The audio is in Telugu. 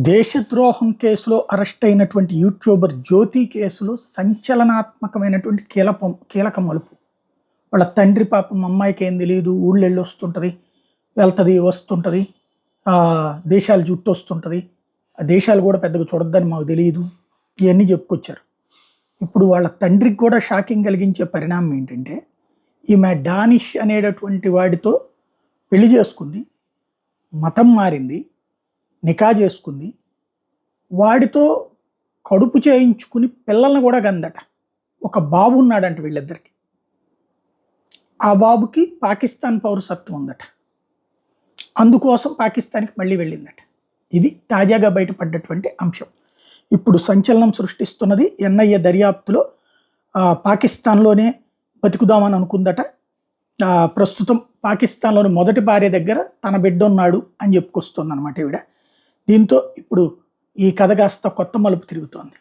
దేశద్రోహం కేసులో అరెస్ట్ అయినటువంటి యూట్యూబర్ జ్యోతి కేసులో సంచలనాత్మకమైనటువంటి కీలక మలుపు. వాళ్ళ తండ్రి పాపం అమ్మాయికి ఏం తెలియదు, ఊళ్ళో వెళ్ళి వస్తుంటుంది, వెళ్తుంది వస్తుంటుంది, దేశాలు జుట్టు వస్తుంటుంది, ఆ దేశాలు కూడా పెద్దగా చూడొద్దని మాకు తెలియదు, ఇవన్నీ చెప్పుకొచ్చారు. ఇప్పుడు వాళ్ళ తండ్రికి కూడా షాకింగ్ కలిగించే పరిణామం ఏంటంటే, ఈమె డానిష్ అనేటటువంటి వాడితో పెళ్లి చేసుకుంది, మతం మారింది, నికా చేసుకుంది, వాడితో కడుపు చేయించుకుని పిల్లల్ని కూడా కందట. ఒక బాబు ఉన్నాడంట వీళ్ళిద్దరికి. ఆ బాబుకి పాకిస్తాన్ పౌరసత్వం ఉందట. అందుకోసం పాకిస్తాన్కి మళ్ళీ వెళ్ళిందట. ఇది తాజాగా బయటపడ్డటువంటి అంశం. ఇప్పుడు సంచలనం సృష్టిస్తున్నది. ఎన్ఐఏ దర్యాప్తులో పాకిస్తాన్లోనే బతుకుదామని అనుకుందట. ప్రస్తుతం పాకిస్తాన్లోని మొదటి భార్య దగ్గర తన బిడ్డ ఉన్నాడు అని చెప్పుకొస్తుంది అనమాట ఈవిడ. దీంతో ఇప్పుడు ఈ కథ కాస్త కొత్త మలుపు తిరుగుతోంది.